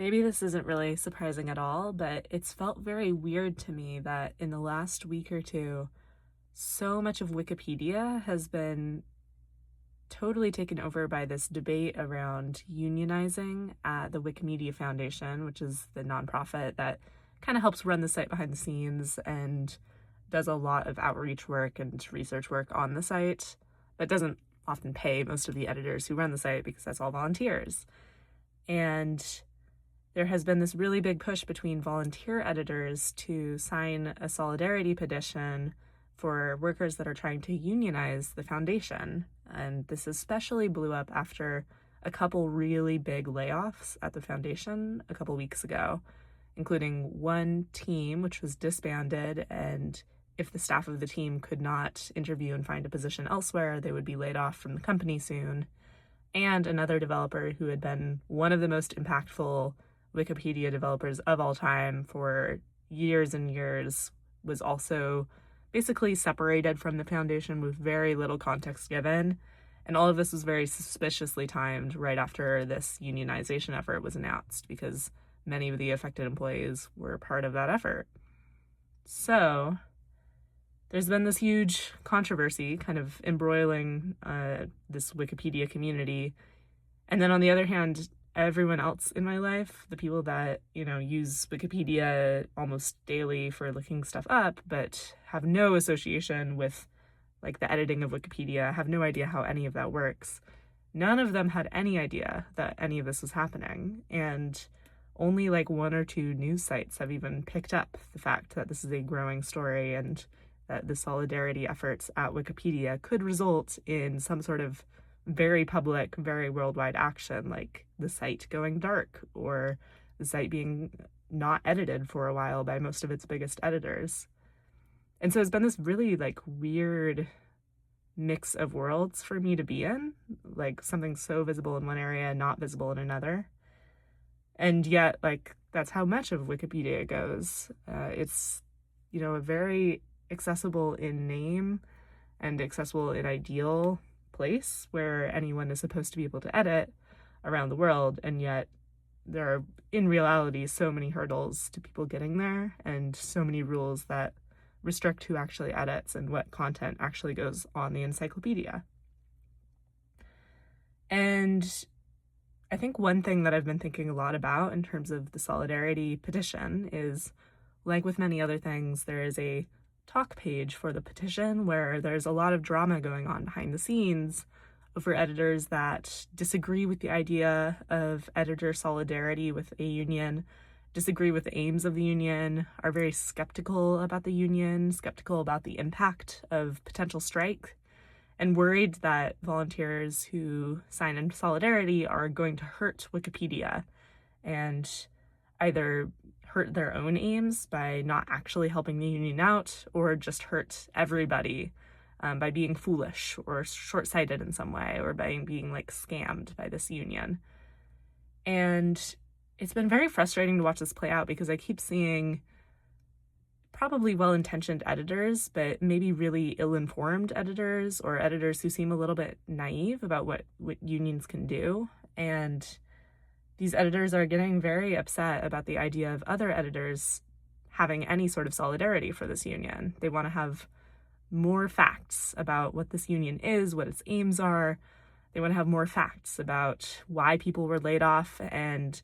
Maybe this isn't really surprising at all, but it's felt very weird to me that in the last week or two, so much of Wikipedia has been totally taken over by this debate around unionizing at the Wikimedia Foundation, which is the nonprofit that kind of helps run the site behind the scenes and does a lot of outreach work and research work on the site, but doesn't often pay most of the editors who run the site because that's all volunteers. And there has been this really big push between volunteer editors to sign a solidarity petition for workers that are trying to unionize the foundation. And this especially blew up after a couple really big layoffs at the foundation a couple weeks ago, including one team which was disbanded, and if the staff of the team could not interview and find a position elsewhere, they would be laid off from the company soon, and another developer who had been one of the most impactful Wikipedia developers of all time for years and years was also basically separated from the foundation with very little context given. And all of this was very suspiciously timed right after this unionization effort was announced because many of the affected employees were part of that effort. So there's been this huge controversy kind of embroiling this Wikipedia community. And then on the other hand, everyone else in my life, the people that, use Wikipedia almost daily for looking stuff up, but have no association with like the editing of Wikipedia, have no idea how any of that works. None of them had any idea that any of this was happening. And only like one or two news sites have even picked up the fact that this is a growing story and that the solidarity efforts at Wikipedia could result in some sort of very public, very worldwide action, like the site going dark or the site being not edited for a while by most of its biggest editors. And so it's been this really like weird mix of worlds for me to be in, like something so visible in one area, not visible in another. And yet, like, that's how much of Wikipedia goes. It's, a very accessible in name and accessible in ideal place where anyone is supposed to be able to edit around the world, and yet there are in reality so many hurdles to people getting there and so many rules that restrict who actually edits and what content actually goes on the encyclopedia. And I think one thing that I've been thinking a lot about in terms of the solidarity petition is, like with many other things, there is a talk page for the petition where there's a lot of drama going on behind the scenes over editors that disagree with the idea of editor solidarity with a union, disagree with the aims of the union, are very skeptical about the union, skeptical about the impact of potential strike, and worried that volunteers who sign in solidarity are going to hurt Wikipedia and either hurt their own aims by not actually helping the union out, or just hurt everybody by being foolish or short-sighted in some way, or by being like scammed by this union. And it's been very frustrating to watch this play out because I keep seeing probably well-intentioned editors, but maybe really ill-informed editors, or editors who seem a little bit naive about what unions can do. And these editors are getting very upset about the idea of other editors having any sort of solidarity for this union. They want to have more facts about what this union is, what its aims are. They want to have more facts about why people were laid off and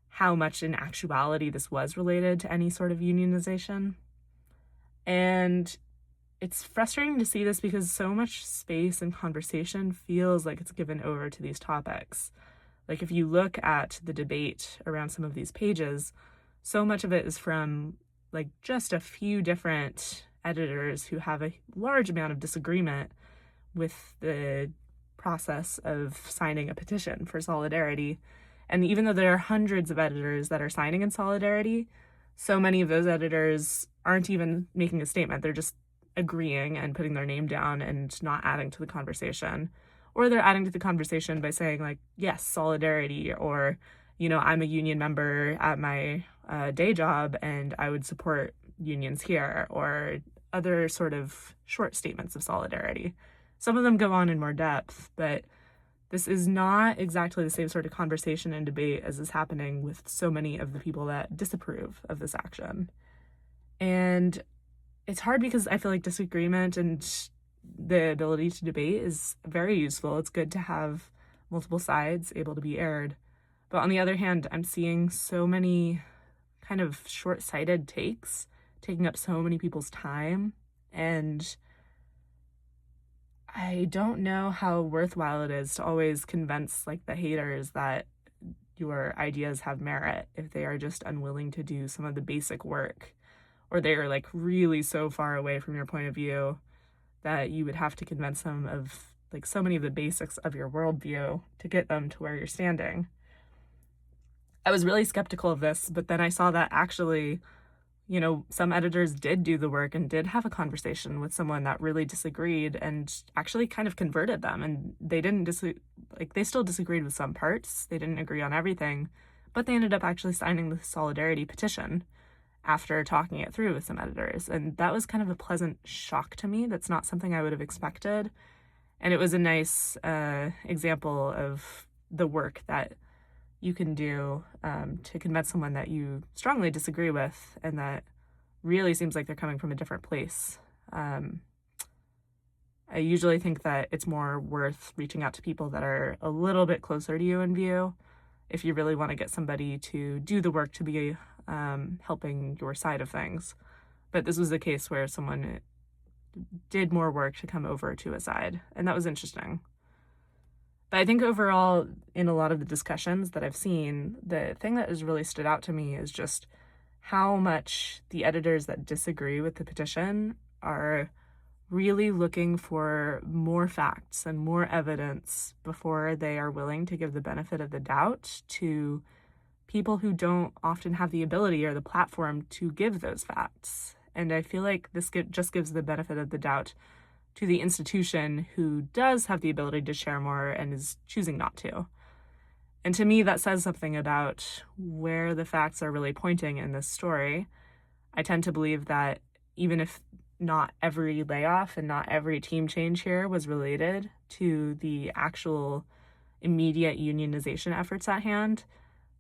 how much in actuality this was related to any sort of unionization. And it's frustrating to see this because so much space and conversation feels like it's given over to these topics. Like if you look at the debate around some of these pages, so much of it is from like just a few different editors who have a large amount of disagreement with the process of signing a petition for solidarity. And even though there are hundreds of editors that are signing in solidarity, so many of those editors aren't even making a statement. They're just agreeing and putting their name down and not adding to the conversation. Or they're adding to the conversation by saying like, yes, solidarity, or, I'm a union member at my day job and I would support unions here, or other sort of short statements of solidarity. Some of them go on in more depth, but this is not exactly the same sort of conversation and debate as is happening with so many of the people that disapprove of this action. And it's hard because I feel like disagreement and the ability to debate is very useful. It's good to have multiple sides able to be aired. But on the other hand, I'm seeing so many kind of short-sighted takes taking up so many people's time, and I don't know how worthwhile it is to always convince like the haters that your ideas have merit if they are just unwilling to do some of the basic work, or they are like really so far away from your point of view that you would have to convince them of like so many of the basics of your worldview to get them to where you're standing. I was really skeptical of this, but then I saw that actually, some editors did do the work and did have a conversation with someone that really disagreed and actually kind of converted them. And they didn't they still disagreed with some parts. They didn't agree on everything, but they ended up actually signing the solidarity petition after talking it through with some editors. And that was kind of a pleasant shock to me. That's not something I would have expected. And it was a nice example of the work that you can do to convince someone that you strongly disagree with and that really seems like they're coming from a different place. I usually think that it's more worth reaching out to people that are a little bit closer to you in view if you really want to get somebody to do the work to be helping your side of things. But this was a case where someone did more work to come over to a side, and that was interesting. But I think overall, in a lot of the discussions that I've seen, the thing that has really stood out to me is just how much the editors that disagree with the petition are really looking for more facts and more evidence before they are willing to give the benefit of the doubt to people who don't often have the ability or the platform to give those facts. And I feel like this just gives the benefit of the doubt to the institution who does have the ability to share more and is choosing not to. And to me, that says something about where the facts are really pointing in this story. I tend to believe that even if not every layoff and not every team change here was related to the actual immediate unionization efforts at hand,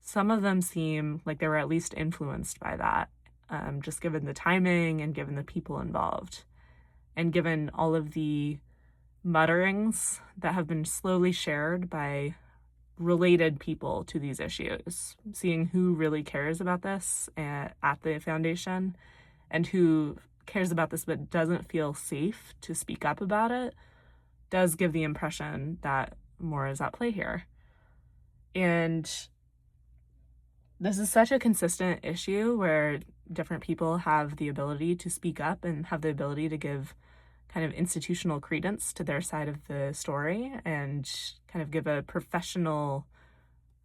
some of them seem like they were at least influenced by that, just given the timing and given the people involved. And given all of the mutterings that have been slowly shared by related people to these issues, seeing who really cares about this at the foundation and who cares about this but doesn't feel safe to speak up about it, does give the impression that more is at play here. And this is such a consistent issue where different people have the ability to speak up and have the ability to give kind of institutional credence to their side of the story and kind of give a professional,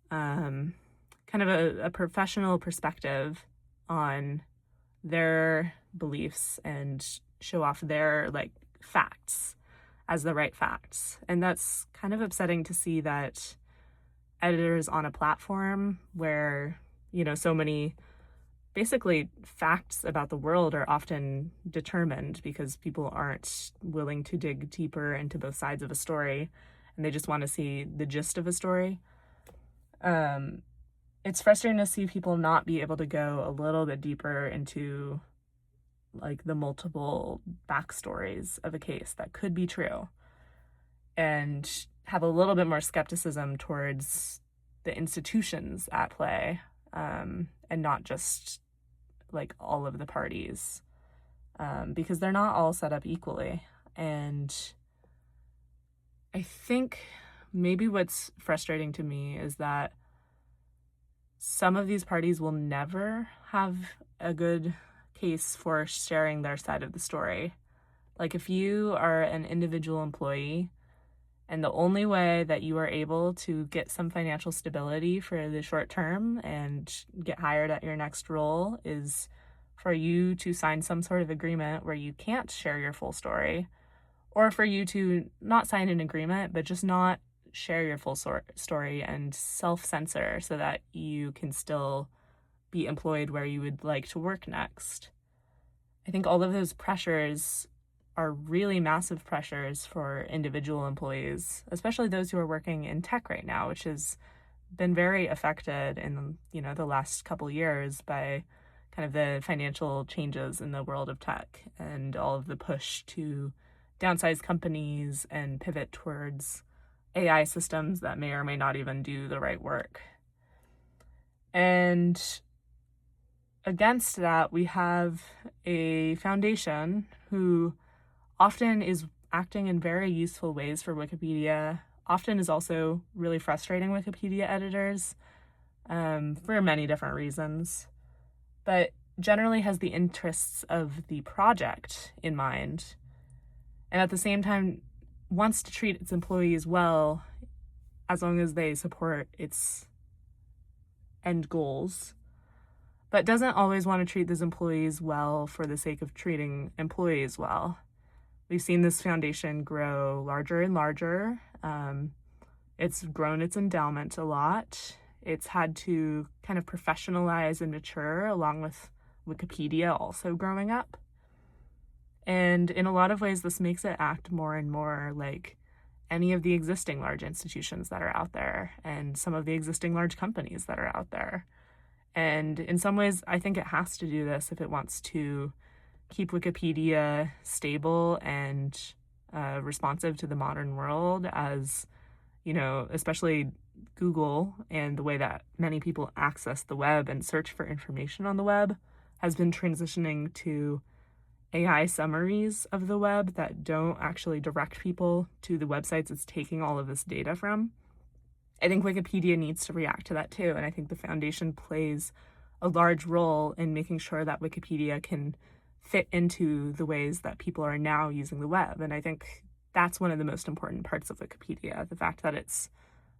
a professional perspective on their beliefs and show off their facts as the right facts. And that's kind of upsetting to see that editors on a platform where, so many basically facts about the world are often determined because people aren't willing to dig deeper into both sides of a story and they just want to see the gist of a story. It's frustrating to see people not be able to go a little bit deeper into the multiple backstories of a case that could be true and have a little bit more skepticism towards the institutions at play, and not just all of the parties, because they're not all set up equally. And I think maybe what's frustrating to me is that some of these parties will never have a good case for sharing their side of the story. If you are an individual employee and the only way that you are able to get some financial stability for the short term and get hired at your next role is for you to sign some sort of agreement where you can't share your full story, or for you to not sign an agreement, but just not share your full story and self-censor so that you can still be employed where you would like to work next. I think all of those pressures are really massive pressures for individual employees, especially those who are working in tech right now, which has been very affected in, the last couple years by kind of the financial changes in the world of tech and all of the push to downsize companies and pivot towards AI systems that may or may not even do the right work. And against that, we have a foundation who often is acting in very useful ways for Wikipedia, often is also really frustrating Wikipedia editors for many different reasons, but generally has the interests of the project in mind, and at the same time wants to treat its employees well as long as they support its end goals, but doesn't always want to treat those employees well for the sake of treating employees well. We've seen this foundation grow larger and larger. It's grown its endowment a lot. It's had to kind of professionalize and mature along with Wikipedia also growing up. And in a lot of ways, this makes it act more and more like any of the existing large institutions that are out there and some of the existing large companies that are out there. And in some ways, I think it has to do this if it wants to keep Wikipedia stable and responsive to the modern world, as, especially Google and the way that many people access the web and search for information on the web has been transitioning to AI summaries of the web that don't actually direct people to the websites it's taking all of this data from. I think Wikipedia needs to react to that too, and I think the foundation plays a large role in making sure that Wikipedia can fit into the ways that people are now using the web. And I think that's one of the most important parts of Wikipedia, the fact that it's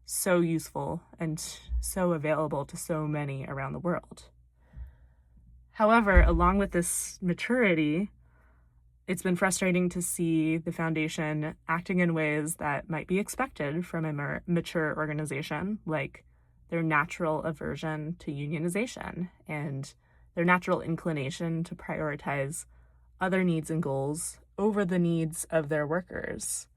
so useful and so available to so many around the world. However, along with this maturity, it's been frustrating to see the foundation acting in ways that might be expected from a mature organization, like their natural aversion to unionization and their natural inclination to prioritize other needs and goals over the needs of their workers.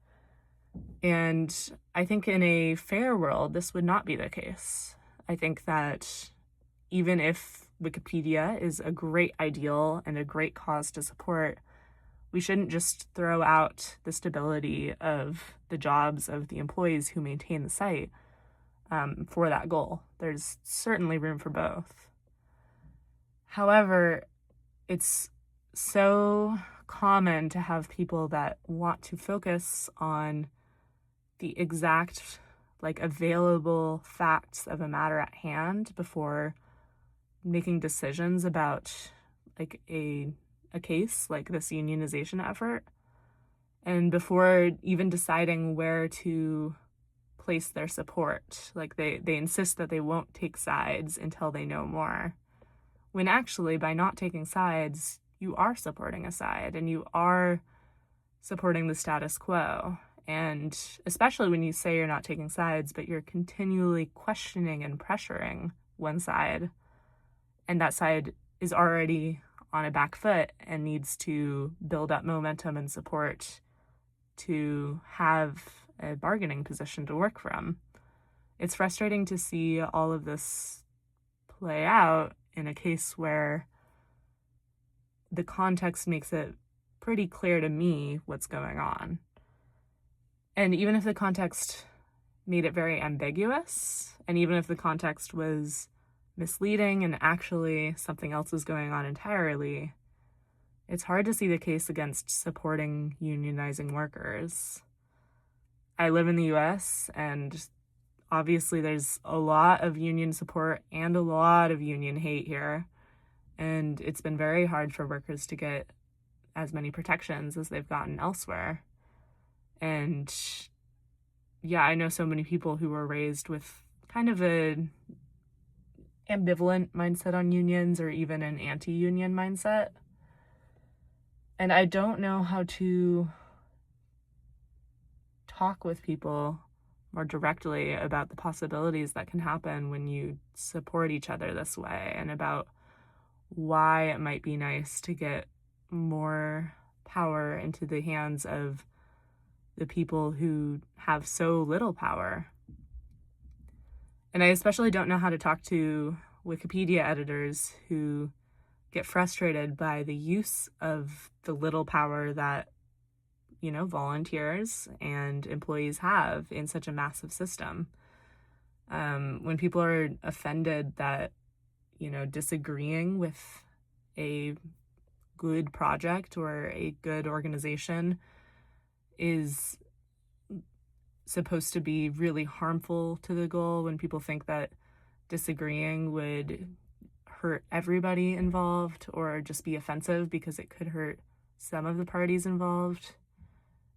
And I think in a fair world, this would not be the case. I think that even if Wikipedia is a great ideal and a great cause to support, we shouldn't just throw out the stability of the jobs of the employees who maintain the site for that goal. There's certainly room for both. However, it's so common to have people that want to focus on the exact, available facts of a matter at hand before making decisions about, a case like this unionization effort, and before even deciding where to place their support. They insist that they won't take sides until they know more, when actually by not taking sides, you are supporting a side and you are supporting the status quo. And especially when you say you're not taking sides, but you're continually questioning and pressuring one side, and that side is already on a back foot and needs to build up momentum and support to have a bargaining position to work from. It's frustrating to see all of this play out in a case where the context makes it pretty clear to me what's going on. And even if the context made it very ambiguous, and even if the context was misleading and actually something else was going on entirely, it's hard to see the case against supporting unionizing workers. I live in the US, and obviously there's a lot of union support and a lot of union hate here, and it's been very hard for workers to get as many protections as they've gotten elsewhere. And yeah, I know so many people who were raised with kind of a ambivalent mindset on unions, or even an anti-union mindset. And I don't know how to talk with people more directly about the possibilities that can happen when you support each other this way, and about why it might be nice to get more power into the hands of the people who have so little power. And I especially don't know how to talk to Wikipedia editors who get frustrated by the use of the little power that, volunteers and employees have in such a massive system. When people are offended that, disagreeing with a good project or a good organization is supposed to be really harmful to the goal, when people think that disagreeing would hurt everybody involved or just be offensive because it could hurt some of the parties involved,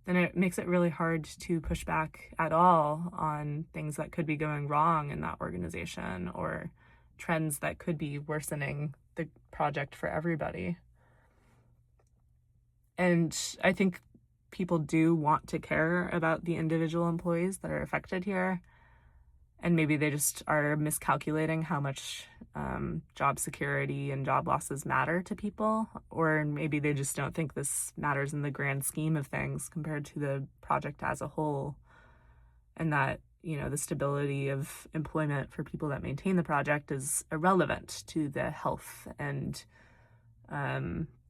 then it makes it really hard to push back at all on things that could be going wrong in that organization or trends that could be worsening the project for everybody. And I think people do want to care about the individual employees that are affected here. And maybe they just are miscalculating how much job security and job losses matter to people. Or maybe they just don't think this matters in the grand scheme of things compared to the project as a whole. And that, the stability of employment for people that maintain the project is irrelevant to the health and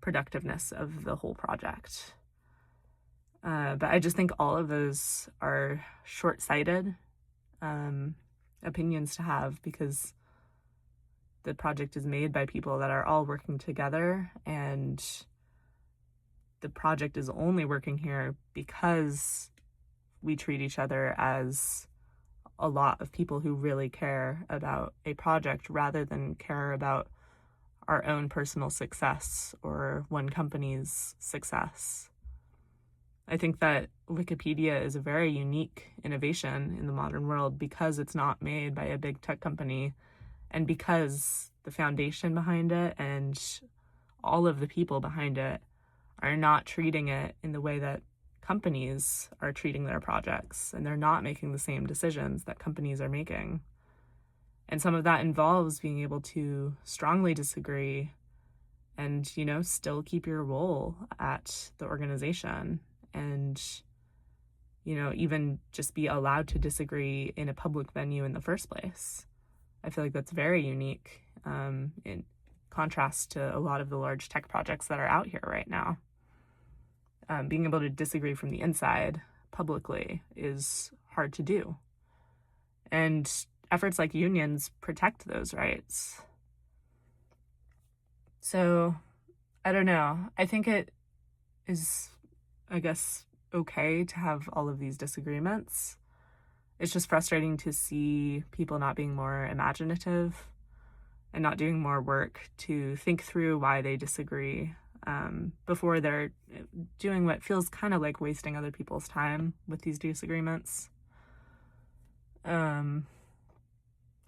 productiveness of the whole project. But I just think all of those are short-sighted opinions to have, because the project is made by people that are all working together, and the project is only working here because we treat each other as a lot of people who really care about a project rather than care about our own personal success or one company's success. I think that Wikipedia is a very unique innovation in the modern world because it's not made by a big tech company, and because the foundation behind it and all of the people behind it are not treating it in the way that companies are treating their projects, and they're not making the same decisions that companies are making. And some of that involves being able to strongly disagree and, still keep your role at the organization. And, even just be allowed to disagree in a public venue in the first place. I feel like that's very unique in contrast to a lot of the large tech projects that are out here right now. Being able to disagree from the inside publicly is hard to do. And efforts like unions protect those rights. So, I don't know. I think it is, okay to have all of these disagreements. It's just frustrating to see people not being more imaginative and not doing more work to think through why they disagree before they're doing what feels kind of like wasting other people's time with these disagreements. I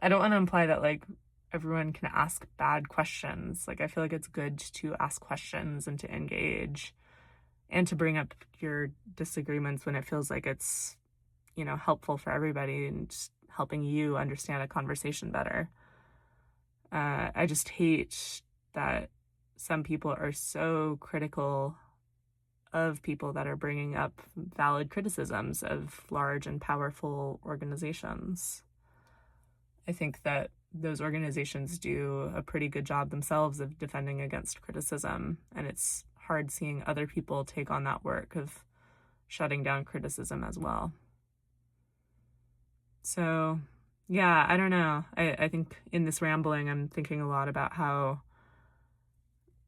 don't want to imply that everyone can ask bad questions. I feel like it's good to ask questions and to engage and to bring up your disagreements when it feels like it's, helpful for everybody and just helping you understand a conversation better. I just hate that some people are so critical of people that are bringing up valid criticisms of large and powerful organizations. I think that those organizations do a pretty good job themselves of defending against criticism, and it's hard seeing other people take on that work of shutting down criticism as well. So, yeah, I don't know. I think in this rambling, I'm thinking a lot about how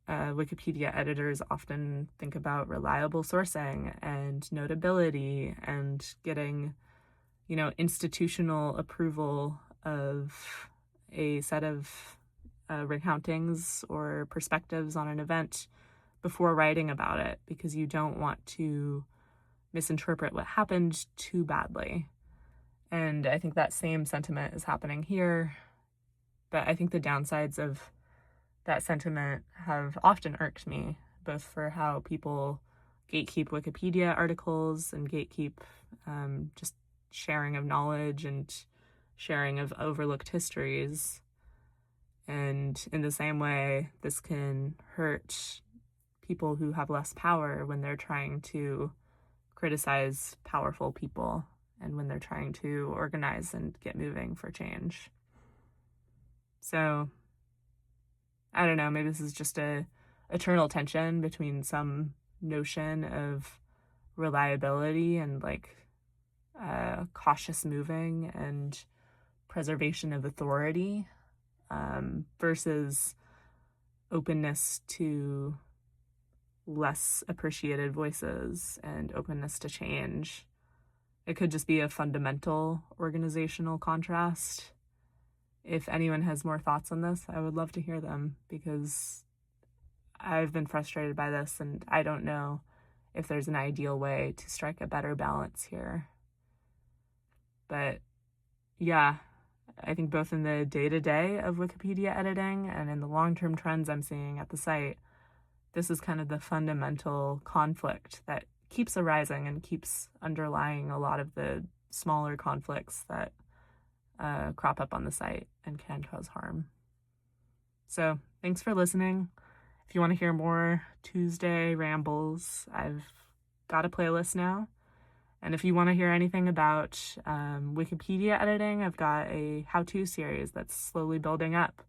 Wikipedia editors often think about reliable sourcing and notability and getting, institutional approval of a set of recountings or perspectives on an event before writing about it, because you don't want to misinterpret what happened too badly. And I think that same sentiment is happening here. But I think the downsides of that sentiment have often irked me, both for how people gatekeep Wikipedia articles and gatekeep just sharing of knowledge and sharing of overlooked histories. And in the same way, this can hurt people who have less power when they're trying to criticize powerful people and when they're trying to organize and get moving for change. So, I don't know, maybe this is just a eternal tension between some notion of reliability and cautious moving and preservation of authority versus openness to less appreciated voices and openness to change. It could just be a fundamental organizational contrast. If anyone has more thoughts on this, I would love to hear them, because I've been frustrated by this and I don't know if there's an ideal way to strike a better balance here. But yeah, I think both in the day-to-day of Wikipedia editing and in the long-term trends I'm seeing at the site, this is kind of the fundamental conflict that keeps arising and keeps underlying a lot of the smaller conflicts that crop up on the site and can cause harm. So thanks for listening. If you want to hear more Tuesday rambles, I've got a playlist now. And if you want to hear anything about Wikipedia editing, I've got a how-to series that's slowly building up.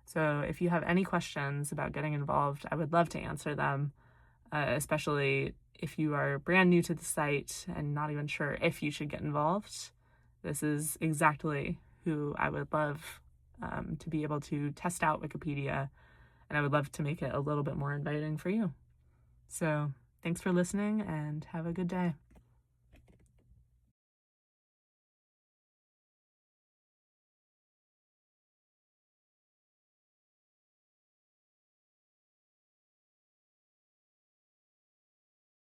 So if you have any questions about getting involved, I would love to answer them, especially if you are brand new to the site and not even sure if you should get involved. This is exactly who I would love to be able to test out Wikipedia, and I would love to make it a little bit more inviting for you. So thanks for listening and have a good day.